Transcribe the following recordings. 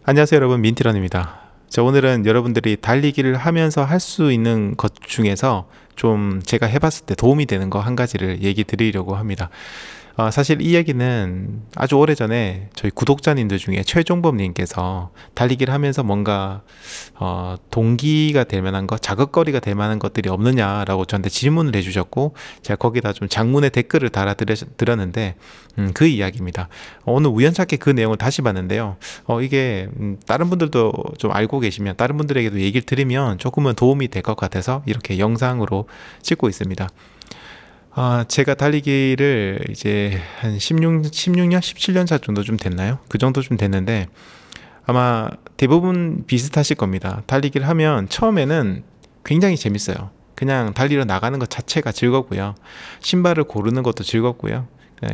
안녕하세요 여러분, 민티런입니다. 오늘은 여러분들이 달리기를 하면서 할 수 있는 것 중에서 좀 제가 해봤을 때 도움이 되는 거 한 가지를 얘기 드리려고 합니다. 사실 이 얘기는 아주 오래전에 저희 구독자님들 중에 최종범님께서 달리기를 하면서 뭔가 동기가 될 만한 것, 자극거리가 될 만한 것들이 없느냐라고 저한테 질문을 해주셨고, 제가 거기다 좀 장문의 댓글을 달아드렸는데 그 이야기입니다. 오늘 우연찮게 그 내용을 다시 봤는데요. 이게 다른 분들도 좀 알고 계시면, 다른 분들에게도 얘기를 들으면 조금은 도움이 될 것 같아서 이렇게 영상으로 찍고 있습니다. 제가 달리기를 이제 한 16년, 17년 차 정도 좀 됐나요? 그 정도 좀 됐는데, 아마 대부분 비슷하실 겁니다. 달리기를 하면 처음에는 굉장히 재밌어요. 그냥 달리러 나가는 것 자체가 즐겁고요. 신발을 고르는 것도 즐겁고요.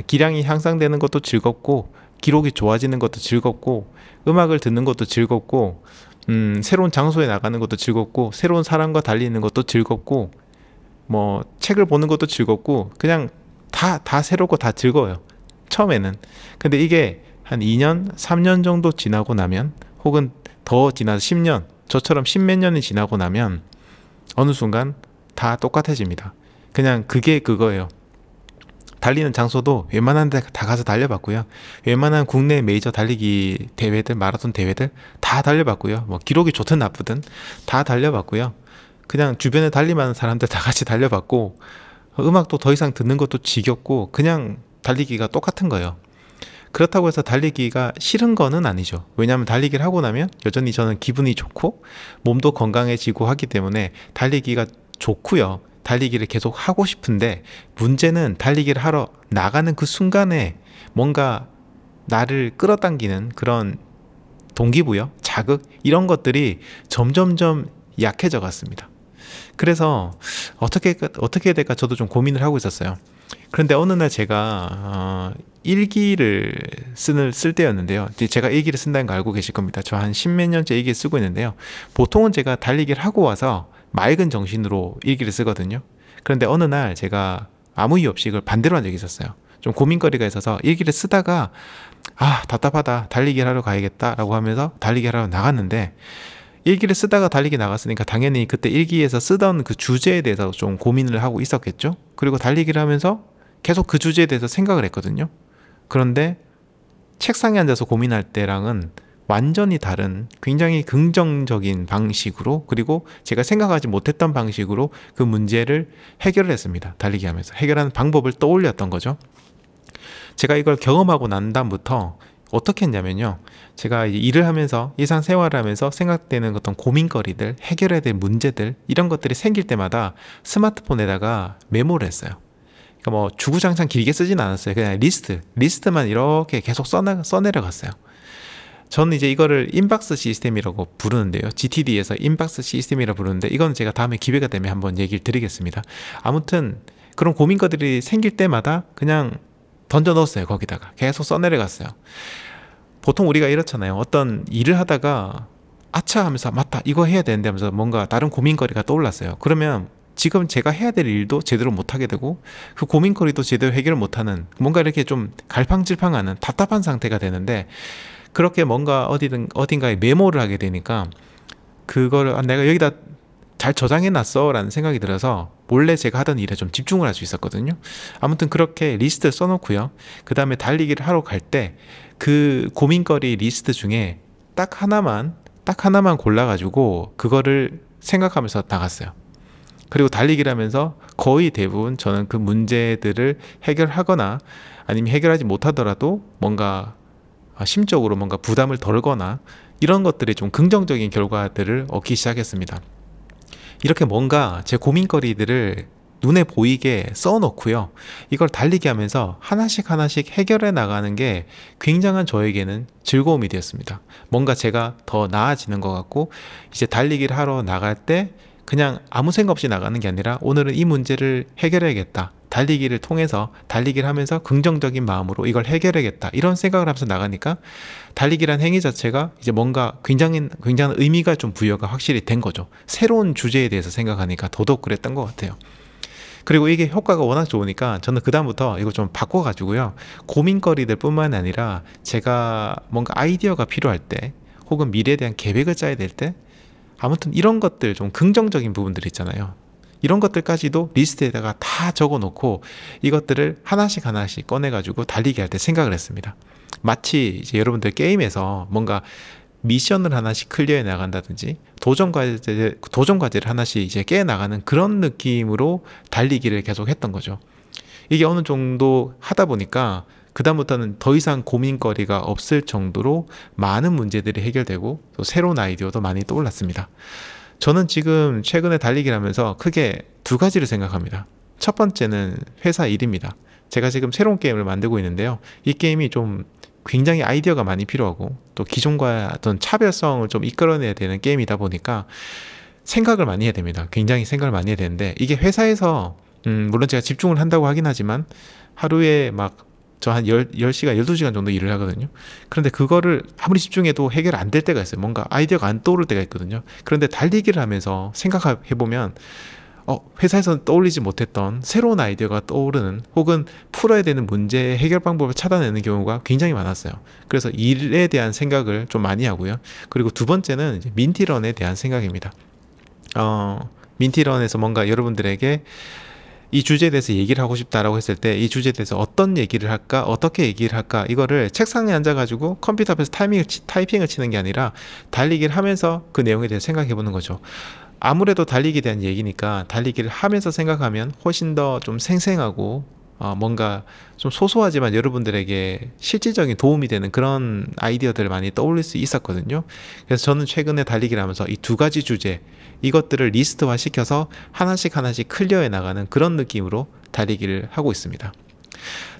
기량이 향상되는 것도 즐겁고, 기록이 좋아지는 것도 즐겁고, 음악을 듣는 것도 즐겁고, 새로운 장소에 나가는 것도 즐겁고, 새로운 사람과 달리는 것도 즐겁고, 뭐 책을 보는 것도 즐겁고, 그냥 다 새롭고 다 즐거워요 처음에는. 근데 이게 한 2년 3년 정도 지나고 나면, 혹은 더 지나서 10년, 저처럼 십몇 년이 지나고 나면 어느 순간 다 똑같아집니다. 그냥 그게 그거예요. 달리는 장소도 웬만한 데 다 가서 달려봤고요. 웬만한 국내 메이저 달리기 대회들, 마라톤 대회들 다 달려봤고요. 뭐 기록이 좋든 나쁘든 다 달려봤고요. 그냥 주변에 달리는 사람들 다 같이 달려봤고, 음악도 더 이상 듣는 것도 지겹고, 그냥 달리기가 똑같은 거예요. 그렇다고 해서 달리기가 싫은 거는 아니죠. 왜냐하면 달리기를 하고 나면 여전히 저는 기분이 좋고 몸도 건강해지고 하기 때문에 달리기가 좋고요. 달리기를 계속 하고 싶은데, 문제는 달리기를 하러 나가는 그 순간에 뭔가 나를 끌어당기는 그런 동기부여, 자극, 이런 것들이 점점점 약해져 갔습니다. 그래서 어떻게 해야 될까 저도 좀 고민을 하고 있었어요. 그런데 어느 날 제가 일기를 쓸 때였는데요. 제가 일기를 쓴다는 거 알고 계실 겁니다. 저 한 십몇 년째 일기를 쓰고 있는데요. 보통은 제가 달리기를 하고 와서 맑은 정신으로 일기를 쓰거든요. 그런데 어느 날 제가 아무 이유 없이 이걸 반대로 한 적이 있었어요. 좀 고민거리가 있어서 일기를 쓰다가 답답하다, 달리기를 하러 가야겠다 라고 하면서 달리기를 하러 나갔는데, 일기를 쓰다가 달리기 나갔으니까 당연히 그때 일기에서 쓰던 그 주제에 대해서 좀 고민을 하고 있었겠죠. 그리고 달리기를 하면서 계속 그 주제에 대해서 생각을 했거든요. 그런데 책상에 앉아서 고민할 때랑은 완전히 다른, 굉장히 긍정적인 방식으로, 그리고 제가 생각하지 못했던 방식으로 그 문제를 해결을 했습니다. 달리기 하면서 해결하는 방법을 떠올렸던 거죠. 제가 이걸 경험하고 난 다음부터 어떻게 했냐면요, 제가 일을 하면서, 일상생활을 하면서 생각되는 어떤 고민거리들, 해결해야 될 문제들, 이런 것들이 생길 때마다 스마트폰에다가 메모를 했어요. 그러니까 뭐 주구장창 길게 쓰진 않았어요. 그냥 리스트만 이렇게 계속 써내려갔어요. 저는 이제 이거를 인박스 시스템이라고 부르는데요. GTD에서 인박스 시스템이라고 부르는데, 이건 제가 다음에 기회가 되면 한번 얘기를 드리겠습니다. 아무튼 그런 고민거리들이 생길 때마다 그냥 던져 넣었어요. 거기다가 계속 써내려갔어요. 보통 우리가 이렇잖아요. 어떤 일을 하다가 아차 하면서, 맞다, 이거 해야 되는데 하면서 뭔가 다른 고민거리가 떠올랐어요. 그러면 지금 제가 해야 될 일도 제대로 못하게 되고, 그 고민거리도 제대로 해결을 못하는, 뭔가 이렇게 좀 갈팡질팡하는 답답한 상태가 되는데, 그렇게 뭔가 어딘가에 메모를 하게 되니까 그걸 내가 여기다 잘 저장해놨어 라는 생각이 들어서 몰래 제가 하던 일에 좀 집중을 할 수 있었거든요. 아무튼 그렇게 리스트를 써놓고요, 그 다음에 달리기를 하러 갈 때 그 고민거리 리스트 중에 딱 하나만 골라가지고 그거를 생각하면서 나갔어요. 그리고 달리기를 하면서 거의 대부분 저는 그 문제들을 해결하거나, 아니면 해결하지 못하더라도 뭔가 심적으로 뭔가 부담을 덜거나, 이런 것들이 좀 긍정적인 결과들을 얻기 시작했습니다. 이렇게 뭔가 제 고민거리들을 눈에 보이게 써놓고요, 이걸 달리기 하면서 하나씩 해결해 나가는 게 굉장한 저에게는 즐거움이 되었습니다. 뭔가 제가 더 나아지는 것 같고, 이제 달리기를 하러 나갈 때 그냥 아무 생각 없이 나가는 게 아니라, 오늘은 이 문제를 해결해야겠다, 달리기를 통해서, 달리기를 하면서 긍정적인 마음으로 이걸 해결해야겠다, 이런 생각을 하면서 나가니까 달리기란 행위 자체가 이제 뭔가 굉장한 의미가 좀 부여가 확실히 된 거죠. 새로운 주제에 대해서 생각하니까 더더욱 그랬던 것 같아요. 그리고 이게 효과가 워낙 좋으니까 저는 그 다음부터 이거 좀 바꿔가지고요, 고민거리들 뿐만 아니라 제가 뭔가 아이디어가 필요할 때, 혹은 미래에 대한 계획을 짜야 될 때, 아무튼 이런 것들 좀 긍정적인 부분들 있잖아요. 이런 것들까지도 리스트에다가 다 적어 놓고 이것들을 하나씩 하나씩 꺼내가지고 달리기 할 때 생각을 했습니다. 마치 이제 여러분들 게임에서 뭔가 미션을 하나씩 클리어해 나간다든지 도전 과제를 하나씩 이제 깨 나가는 그런 느낌으로 달리기를 계속 했던 거죠. 이게 어느 정도 하다 보니까 그다음부터는 더 이상 고민거리가 없을 정도로 많은 문제들이 해결되고 또 새로운 아이디어도 많이 떠올랐습니다. 저는 지금 최근에 달리기를 하면서 크게 두 가지를 생각합니다. 첫 번째는 회사 일입니다. 제가 지금 새로운 게임을 만들고 있는데요. 이 게임이 좀 굉장히 아이디어가 많이 필요하고 또 기존과 어떤 차별성을 좀 이끌어내야 되는 게임이다 보니까 생각을 많이 해야 됩니다. 굉장히 생각을 많이 해야 되는데 이게 회사에서 물론 제가 집중을 한다고 하긴 하지만 하루에 막 저 한 10시간, 12시간 정도 일을 하거든요. 그런데 그거를 아무리 집중해도 해결 안 될 때가 있어요. 뭔가 아이디어가 안 떠오를 때가 있거든요. 그런데 달리기를 하면서 생각해보면 회사에서 떠올리지 못했던 새로운 아이디어가 떠오르는 혹은 풀어야 되는 문제의 해결 방법을 찾아내는 경우가 굉장히 많았어요. 그래서 일에 대한 생각을 좀 많이 하고요. 그리고 두 번째는 이제 민티런에 대한 생각입니다. 민티런에서 뭔가 여러분들에게 이 주제에 대해서 얘기를 하고 싶다라고 했을 때 이 주제에 대해서 어떤 얘기를 할까, 어떻게 얘기를 할까, 이거를 책상에 앉아가지고 컴퓨터 앞에서 타이핑을 치는 게 아니라 달리기를 하면서 그 내용에 대해서 생각해 보는 거죠. 아무래도 달리기에 대한 얘기니까 달리기를 하면서 생각하면 훨씬 더 좀 생생하고 뭔가 좀 소소하지만 여러분들에게 실질적인 도움이 되는 그런 아이디어들을 많이 떠올릴 수 있었거든요. 그래서 저는 최근에 달리기를 하면서 이 두 가지 주제, 이것들을 리스트화 시켜서 하나씩 하나씩 클리어해 나가는 그런 느낌으로 달리기를 하고 있습니다.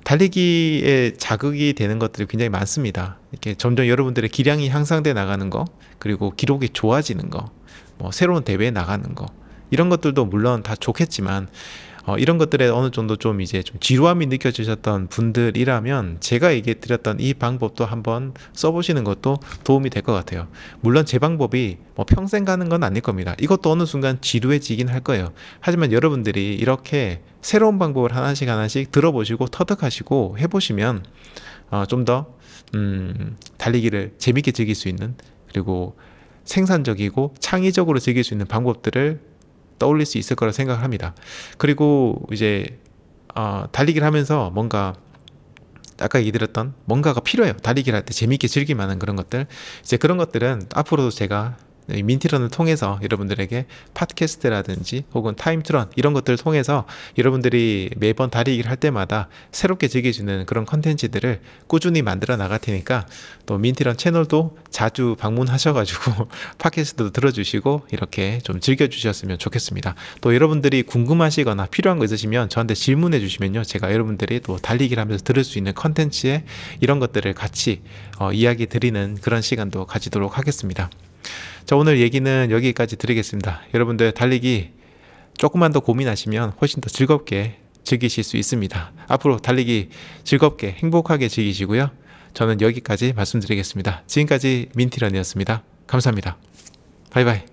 달리기에 자극이 되는 것들이 굉장히 많습니다. 이렇게 점점 여러분들의 기량이 향상돼 나가는 거, 그리고 기록이 좋아지는 거, 뭐 새로운 대회에 나가는 거, 이런 것들도 물론 다 좋겠지만 이런 것들에 어느 정도 좀 이제 좀 지루함이 느껴지셨던 분들이라면 제가 얘기해 드렸던 이 방법도 한번 써보시는 것도 도움이 될 것 같아요. 물론 제 방법이 뭐 평생 가는 건 아닐 겁니다. 이것도 어느 순간 지루해지긴 할 거예요. 하지만 여러분들이 이렇게 새로운 방법을 하나씩 하나씩 들어보시고 터득하시고 해보시면 좀 더 달리기를 재밌게 즐길 수 있는, 그리고 생산적이고 창의적으로 즐길 수 있는 방법들을 떠올릴 수 있을 거라 생각을 합니다. 그리고 이제 달리기를 하면서 뭔가 아까 얘기 드렸던 뭔가가 필요해요. 달리기를 할 때 재미있게 즐길 만한 그런 것들, 이제 그런 것들은 앞으로도 제가 민티런을 통해서 여러분들에게 팟캐스트라든지 혹은 타임트런 이런 것들을 통해서 여러분들이 매번 달리기를 할 때마다 새롭게 즐길 수 있는 그런 컨텐츠들을 꾸준히 만들어 나갈 테니까 또 민티런 채널도 자주 방문하셔가지고 팟캐스트도 들어주시고 이렇게 좀 즐겨주셨으면 좋겠습니다. 또 여러분들이 궁금하시거나 필요한 거 있으시면 저한테 질문해 주시면요, 제가 여러분들이 또 달리기를 하면서 들을 수 있는 컨텐츠에 이런 것들을 같이 이야기 드리는 그런 시간도 가지도록 하겠습니다. 자, 오늘 얘기는 여기까지 드리겠습니다. 여러분들 달리기 조금만 더 고민하시면 훨씬 더 즐겁게 즐기실 수 있습니다. 앞으로 달리기 즐겁게 행복하게 즐기시고요. 저는 여기까지 말씀드리겠습니다. 지금까지 민티런이었습니다. 감사합니다. 바이바이.